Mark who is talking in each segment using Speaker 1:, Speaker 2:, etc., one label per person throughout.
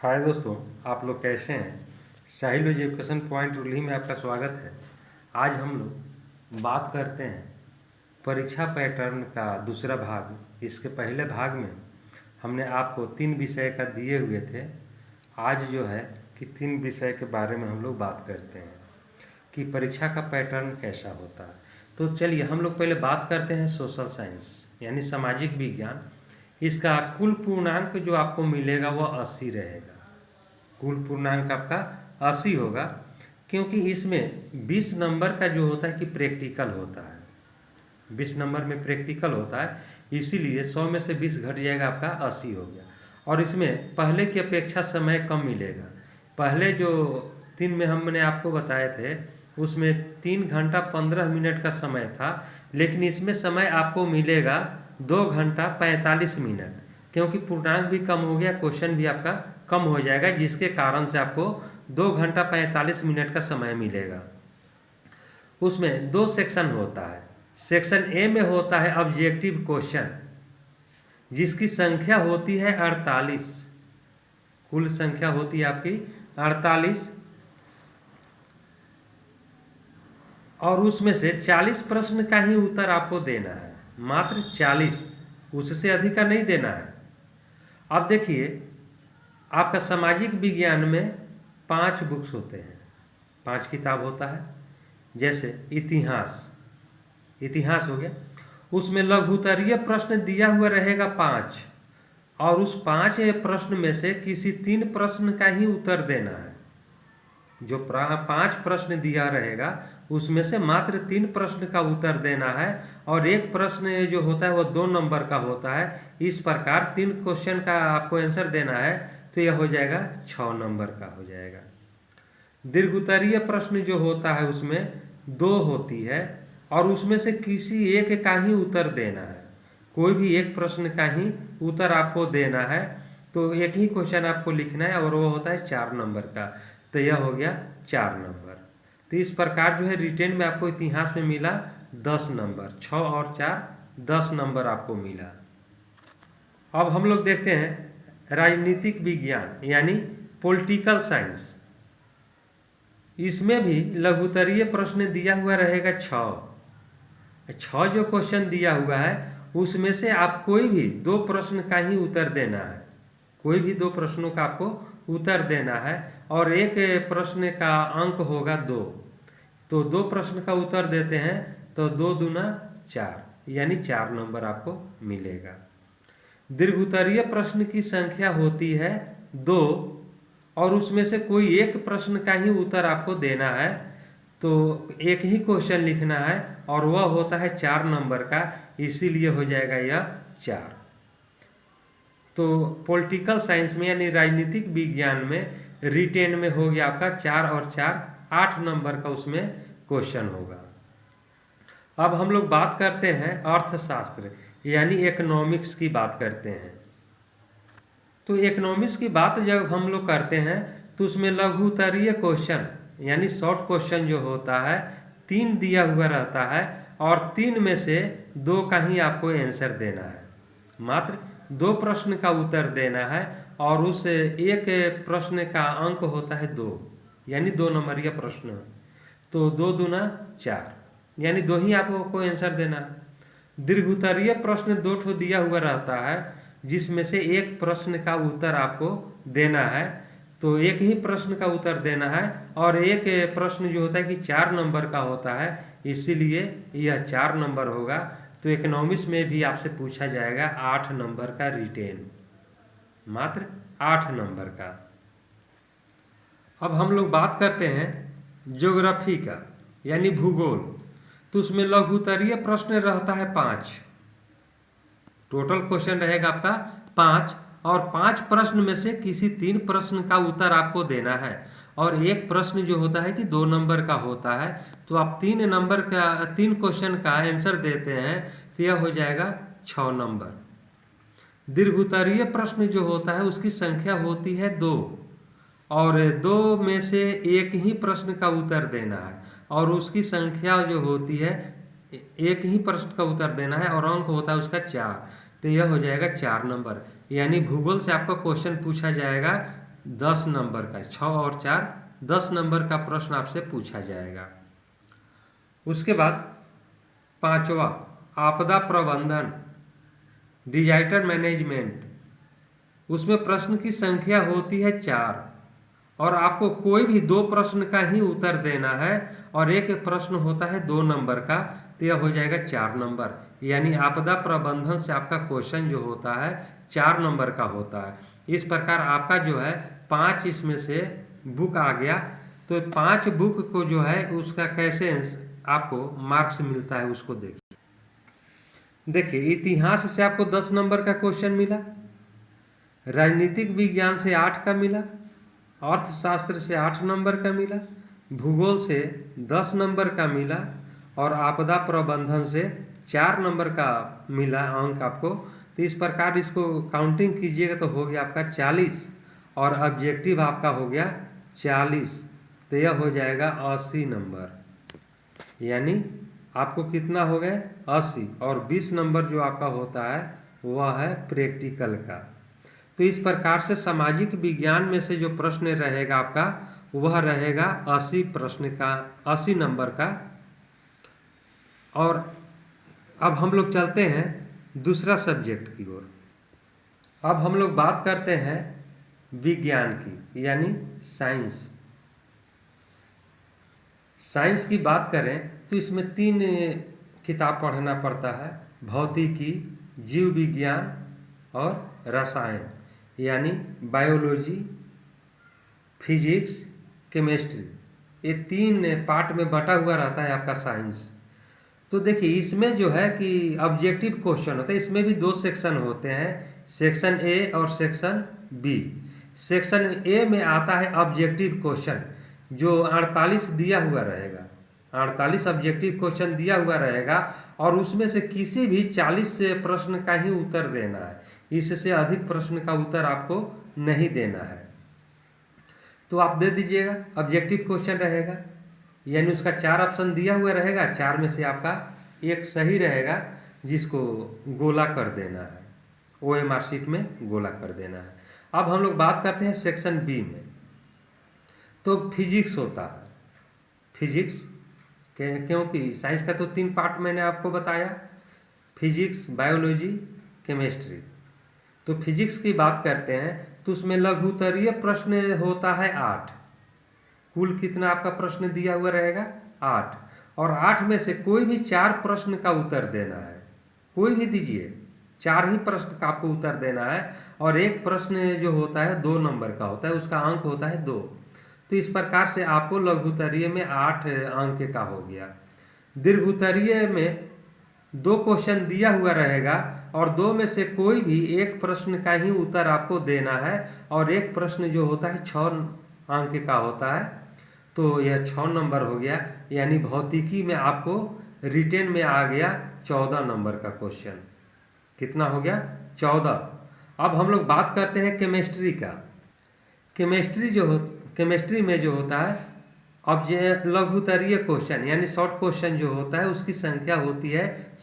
Speaker 1: हाय दोस्तों, आप लोग कैसे हैं। साहिल एजुकेशन पॉइंट रुली में आपका स्वागत है। आज हम लोग बात करते हैं परीक्षा पैटर्न का दूसरा भाग। इसके पहले भाग में हमने आपको 3 विषय का दिए हुए थे। आज जो है कि 3 विषय के बारे में हम लोग बात करते हैं कि परीक्षा का पैटर्न कैसा होता है। तो चलिए हम लोग पहले बात करते हैं सोशल साइंस यानी सामाजिक विज्ञान। इसका कुल पूर्णांक जो आपको मिलेगा वह 80 रहेगा। कुल पूर्णांक आपका 80 होगा, क्योंकि इसमें 20 नंबर का जो होता है कि प्रैक्टिकल होता है। 20 नंबर में प्रैक्टिकल होता है, इसीलिए 100 में से 20 घट जाएगा, आपका 80 हो गया। और इसमें पहले की अपेक्षा समय कम मिलेगा। पहले जो 3 में हमने आपको बताए थे उसमें 3 घंटा 15 मिनट का समय था, लेकिन इसमें समय आपको मिलेगा 2 घंटा 45 मिनट, क्योंकि पूर्णांक भी कम हो गया, क्वेश्चन भी आपका कम हो जाएगा, जिसके कारण से आपको 2 घंटा 45 मिनट का समय मिलेगा। उसमें 2 सेक्शन होता है। सेक्शन ए में होता है ऑब्जेक्टिव क्वेश्चन, जिसकी संख्या होती है 48। कुल संख्या होती है आपकी 48, और उसमें से 40 प्रश्न का ही उत्तर आपको देना है, मात्र 40, उससे अधिक का नहीं देना है। अब देखिए, आपका सामाजिक विज्ञान में 5 बुक्स होते हैं, 5 किताब होता है। जैसे इतिहास हो गया, उसमें लघुत्तरीय प्रश्न दिया हुआ रहेगा 5, और उस 5 प्रश्न में से किसी 3 प्रश्न का ही उत्तर देना है। जो 5 प्रश्न दिया रहेगा उसमें से मात्र 3 प्रश्न का उत्तर देना है, और एक प्रश्न जो होता है वो 2 नंबर का होता है। इस प्रकार 3 क्वेश्चन का आपको आंसर देना है, तो यह हो जाएगा 6 नंबर का हो जाएगा। दीर्घोत्तरीय प्रश्न जो होता है उसमें 2 होती है, और उसमें से किसी एक का ही उत्तर देना है। कोई भी एक प्रश्न का ही उत्तर आपको देना है, तो एक ही क्वेश्चन आपको लिखना है, और वो होता है 4 नंबर का। तो यह हो गया 4 नंबर। तो इस प्रकार जो है रिटेन में आपको इतिहास में मिला 10 नंबर, 6 और 4 10 नंबर आपको मिला। अब हम लोग देखते हैं राजनीतिक विज्ञान यानी पॉलिटिकल साइंस। इसमें भी लघुत्तरीय प्रश्न दिया हुआ रहेगा 6 जो क्वेश्चन दिया हुआ है उसमें से आप कोई भी 2 प्रश्न का ही उत्तर देना है। कोई भी 2 प्रश्नों का आपको उत्तर देना है, और एक प्रश्न का अंक होगा 2। तो 2 प्रश्न का उत्तर देते हैं तो 2 दूना 4, यानी 4 नंबर आपको मिलेगा। दीर्घोत्तरीय प्रश्न की संख्या होती है 2, और उसमें से कोई एक प्रश्न का ही उत्तर आपको देना है। तो एक ही क्वेश्चन लिखना है, और वह होता है 4 नंबर का, इसीलिए हो जाएगा यह 4। तो पॉलिटिकल साइंस में यानी राजनीतिक विज्ञान में रिटेन में हो गया आपका 4 और 4 8 नंबर का उसमें क्वेश्चन होगा। अब हम लोग बात करते हैं अर्थशास्त्र यानी इकोनॉमिक्स की बात करते हैं। तो इकोनॉमिक्स की बात जब हम लोग करते हैं तो उसमें लघुत्तरीय क्वेश्चन यानी शॉर्ट क्वेश्चन जो होता है 3 दिया हुआ रहता है, और 3 में से 2 का ही आपको आंसर देना है। मात्र 2 प्रश्न का उत्तर देना है, और उस एक प्रश्न का अंक होता है 2, यानी 2 नंबरिया प्रश्न। तो 2 दूना 4, यानी 2 ही आपको आंसर देना है। दीर्घोत्तरीय प्रश्न 2 ठो दिया हुआ रहता है, जिसमें से एक प्रश्न का उत्तर आपको देना है। तो एक ही प्रश्न का उत्तर देना है, और एक प्रश्न जो होता है कि 4 नंबर का होता है, इसीलिए यह 4 नंबर होगा। तो इकोनॉमिक्स में भी आपसे पूछा जाएगा 8 नंबर का रिटेन, मात्र 8 नंबर का। अब हम लोग बात करते हैं ज्योग्राफी का यानी भूगोल। तो उसमें लघुत्तरीय प्रश्न रहता है 5, टोटल क्वेश्चन रहेगा आपका 5, और 5 प्रश्न में से किसी 3 प्रश्न का उत्तर आपको देना है, और एक प्रश्न जो होता है कि 2 नंबर का होता है। तो आप 3 क्वेश्चन का आंसर देते हैं, तो यह हो जाएगा 6 नंबर। दीर्घोत्तरीय प्रश्न जो होता है उसकी संख्या होती है 2, और 2 में से एक ही प्रश्न का उत्तर देना है, और उसकी संख्या जो होती है एक ही प्रश्न का उत्तर देना है, और अंक होता है उसका 4। तो यह हो जाएगा 4 नंबर। यानी भूगोल से आपका क्वेश्चन पूछा जाएगा 10 नंबर का, 6 और 4 10 नंबर का प्रश्न आपसे पूछा जाएगा। उसके बाद 5वां आपदा प्रबंधन, डिजास्टर मैनेजमेंट। उसमें प्रश्न की संख्या होती है 4 और आपको कोई भी 2 प्रश्न का ही उत्तर देना है और एक प्रश्न होता है 2 नंबर का, तो यह हो जाएगा 4 नंबर। यानी आपदा प्रबंधन से आपका क्वेश्चन जो होता है 4 नंबर का होता है। इस प्रकार आपका जो है 5 इसमें से बुक आ गया, तो 5 बुक को जो है उसका कैसे आपको मार्क्स मिलता है उसको देखिए। इतिहास से आपको 10 नंबर का क्वेश्चन मिला, राजनीतिक विज्ञान से 8 का मिला, अर्थशास्त्र से 8 नंबर का मिला, भूगोल से 10 नंबर का मिला और आपदा प्रबंधन से 4 नंबर का मिला अंक आपको। तो इस प्रकार इसको काउंटिंग कीजिएगा तो हो गया आपका 40 और ऑब्जेक्टिव आपका हो गया 40, तो यह हो जाएगा 80 नंबर। यानी आपको कितना हो गया 80 और 20 नंबर जो आपका होता है वह है प्रैक्टिकल का। तो इस प्रकार से सामाजिक विज्ञान में से जो प्रश्न रहेगा आपका वह रहेगा 80 प्रश्न का, 80 नंबर का। और अब हम लोग चलते हैं दूसरा सब्जेक्ट की ओर। अब हम लोग बात करते हैं विज्ञान की, यानी साइंस। साइंस की बात करें तो इसमें 3 किताब पढ़ना पड़ता है, भौतिकी, जीव विज्ञान और रसायन, यानी बायोलॉजी, फिजिक्स, केमिस्ट्री। ये 3 पार्ट में बटा हुआ रहता है आपका साइंस। तो देखिए इसमें जो है कि ऑब्जेक्टिव क्वेश्चन होता है, इसमें भी 2 सेक्शन होते हैं, सेक्शन ए और सेक्शन बी। सेक्शन ए में आता है ऑब्जेक्टिव क्वेश्चन जो 48 दिया हुआ रहेगा, 48 ऑब्जेक्टिव क्वेश्चन दिया हुआ रहेगा और उसमें से किसी भी 40 प्रश्न का ही उत्तर देना है, इससे अधिक प्रश्न का उत्तर आपको नहीं देना है। तो आप दे दीजिएगा, ऑब्जेक्टिव क्वेश्चन रहेगा यानी उसका 4 ऑप्शन दिया हुआ रहेगा, 4 में से आपका एक सही रहेगा जिसको गोला कर देना है, OMR शीट में गोला कर देना है। अब हम लोग बात करते हैं सेक्शन बी में, तो फिजिक्स होता है। फिजिक्स क्योंकि साइंस का तो 3 पार्ट मैंने आपको बताया, फिजिक्स, बायोलॉजी, केमिस्ट्री। तो फिजिक्स की बात करते हैं तो उसमें लघुत्तरीय प्रश्न होता है 8। कुल कितना आपका प्रश्न दिया हुआ रहेगा 8, और 8 में से कोई भी 4 प्रश्न का उत्तर देना है, कोई भी दीजिए, 4 ही प्रश्न का आपको उत्तर देना है और एक प्रश्न जो होता है 2 नंबर का होता है, उसका अंक होता है 2। तो इस प्रकार से आपको लघुत्तरीय में 8 अंक का हो गया। दीर्घोत्तरीय में 2 क्वेश्चन दिया हुआ रहेगा और 2 में से कोई भी एक प्रश्न का ही उत्तर आपको देना है और एक प्रश्न जो होता है 6 अंक का होता है, तो यह 6 नंबर हो गया। यानी भौतिकी में आपको रिटेन में आ गया 14 नंबर का क्वेश्चन। कितना हो गया 14। अब हम लोग बात करते हैं केमिस्ट्री का। केमिस्ट्री में जो होता है अब जो लघुत्तरीय क्वेश्चन यानी शॉर्ट क्वेश्चन जो होता है उसकी संख्या होती है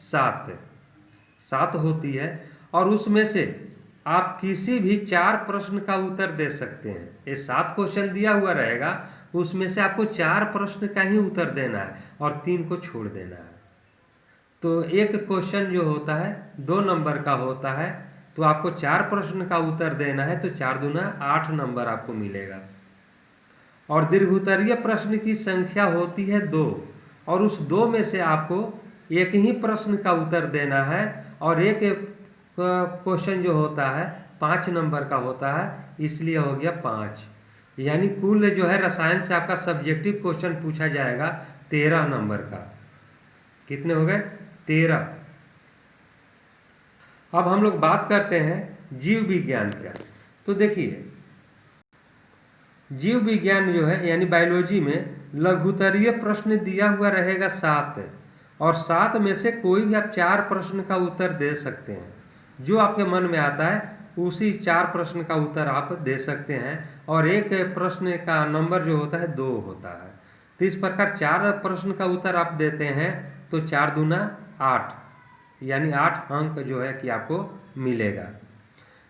Speaker 1: 7 होती है और उसमें से आप किसी भी 4 प्रश्न का उत्तर दे सकते हैं। ये 7 क्वेश्चन दिया हुआ रहेगा, उसमें से आपको 4 प्रश्न का ही उत्तर देना है और 3 को छोड़ देना है। तो एक क्वेश्चन जो होता है 2 नंबर का होता है, तो आपको 4 प्रश्न का उत्तर देना है, तो 4 दूना 8 नंबर आपको मिलेगा। और दीर्घोत्तरीय प्रश्न की संख्या होती है 2 और उस 2 में से आपको एक ही प्रश्न का उत्तर देना है और एक क्वेश्चन जो होता है 5 नंबर का होता है, इसलिए हो गया 5। यानी कुल जो है रसायन से आपका सब्जेक्टिव क्वेश्चन पूछा जाएगा 13 नंबर का। कितने हो गए 13। अब हम लोग बात करते हैं जीव विज्ञान का। तो देखिए जीव विज्ञान जो है यानी बायोलॉजी में लघुत्तरीय प्रश्न दिया हुआ रहेगा 7 और 7 में से कोई भी आप 4 प्रश्न का उत्तर दे सकते हैं, जो आपके मन में आता है उसी 4 प्रश्न का उत्तर आप दे सकते हैं और एक प्रश्न का नंबर जो होता है 2 होता है। तो इस प्रकार 4 प्रश्न का उत्तर आप देते हैं तो 4 दूना 8 यानी 8 अंक जो है कि आपको मिलेगा।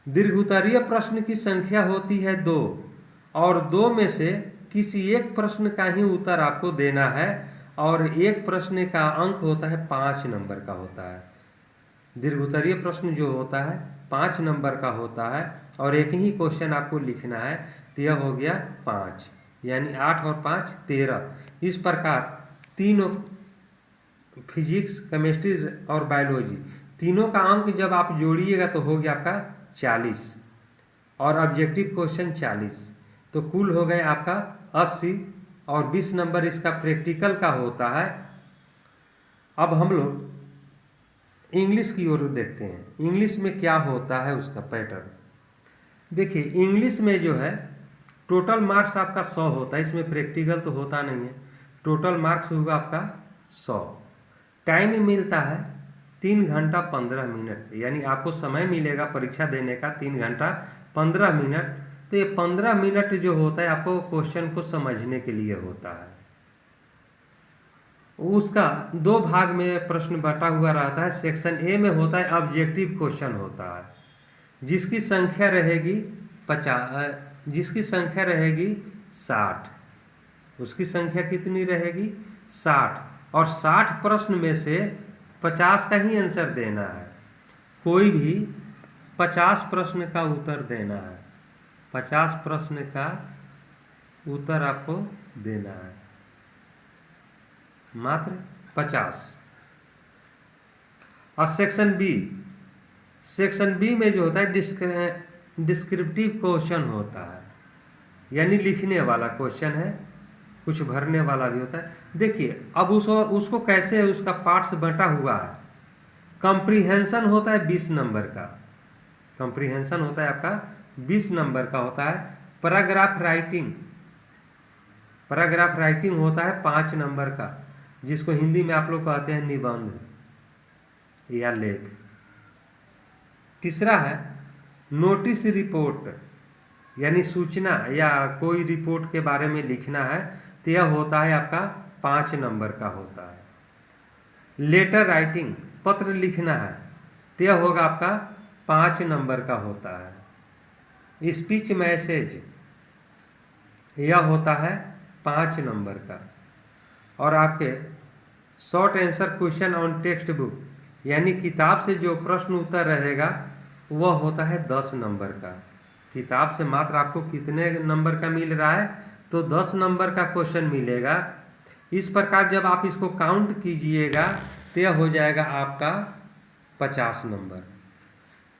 Speaker 1: दीर्घोत्तरीय प्रश्न की संख्या होती है 2 और दो में से किसी एक प्रश्न का ही उत्तर आपको देना है, और एक प्रश्न का अंक होता है 5 नंबर का होता है। दीर्घोत्तरीय प्रश्न जो होता है 5 नंबर का होता है, और एक ही क्वेश्चन आपको लिखना है, तो यह हो गया 5, यानी 8 और 5 13। इस प्रकार तीनों, फिजिक्स, केमिस्ट्री और बायोलॉजी, तीनों का अंक जब आप जोड़िएगा तो हो गया आपका 40, और ऑब्जेक्टिव क्वेश्चन 40, तो कुल हो गए आपका 80, और 20 नंबर इसका प्रैक्टिकल का होता है। अब हम लोग इंग्लिश की ओर देखते हैं, इंग्लिश में क्या होता है उसका पैटर्न। देखिए इंग्लिश में जो है टोटल मार्क्स आपका 100 होता है, इसमें प्रैक्टिकल तो होता नहीं है। टोटल मार्क्स होगा आपका 100। टाइम मिलता है 3 घंटा 15 मिनट, यानी आपको समय मिलेगा परीक्षा देने का 3 घंटा 15 मिनट। तो ये 15 मिनट जो होता है आपको क्वेश्चन को समझने के लिए होता है। उसका 2 भाग में प्रश्न बटा हुआ रहता है। सेक्शन ए में होता है ऑब्जेक्टिव क्वेश्चन होता है, जिसकी संख्या रहेगी 50, जिसकी संख्या रहेगी 60। उसकी संख्या कितनी रहेगी? 60, और 60 प्रश्न में से 50 का ही आंसर देना है। कोई भी 50 प्रश्न का उत्तर देना है, 50 प्रश्न का उत्तर आपको देना है, मात्र 50। और सेक्शन बी, सेक्शन बी में जो होता है डिस्क्रिप्टिव क्वेश्चन होता है, यानी लिखने वाला क्वेश्चन है, कुछ भरने वाला भी होता है। देखिए अब उसको कैसे उसका पार्ट्स बटा हुआ है। कॉम्प्रिहेंशन होता है 20 नंबर का, कॉम्प्रिहेंशन होता है आपका 20 नंबर का होता है। पैराग्राफ राइटिंग, पैराग्राफ राइटिंग होता है 5 नंबर का, जिसको हिंदी में आप लोग कहते हैं निबंध या लेख। तीसरा है नोटिस रिपोर्ट, यानी सूचना या कोई रिपोर्ट के बारे में लिखना है, तो यह होता है आपका 5 नंबर का होता है। लेटर राइटिंग, पत्र लिखना है, तो यह होगा आपका 5 नंबर का होता है। स्पीच मैसेज, यह होता है 5 नंबर का। और आपके short answer question on text book, यानी किताब से जो प्रश्न उत्तर रहेगा वह होता है 10 नंबर का। किताब से मात्र आपको कितने नंबर का मिल रहा है? तो 10 नंबर का क्वेश्चन मिलेगा। इस प्रकार जब आप इसको काउंट कीजिएगा तो यह हो जाएगा आपका 50 नंबर।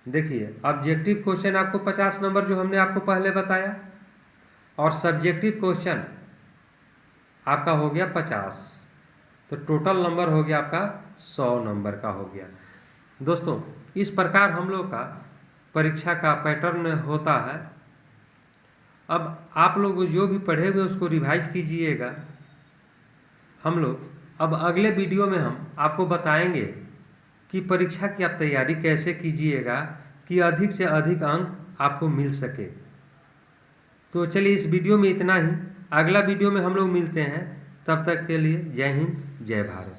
Speaker 1: देखिए ऑब्जेक्टिव क्वेश्चन आपको 50 नंबर जो हमने आपको पहले बताया, और सब्जेक्टिव क्वेश्चन आपका हो गया 50, तो टोटल नंबर हो गया आपका 100 नंबर का हो गया। दोस्तों इस प्रकार हम लोग का परीक्षा का पैटर्न होता है। अब आप लोग जो भी पढ़े हुए उसको रिवाइज कीजिएगा। हम लोग अब अगले वीडियो में हम आपको बताएंगे कि परीक्षा की आप तैयारी कैसे कीजिएगा कि अधिक से अधिक अंक आपको मिल सके। तो चलिए इस वीडियो में इतना ही, अगला वीडियो में हम लोग मिलते हैं। तब तक के लिए जय हिंद, जय भारत।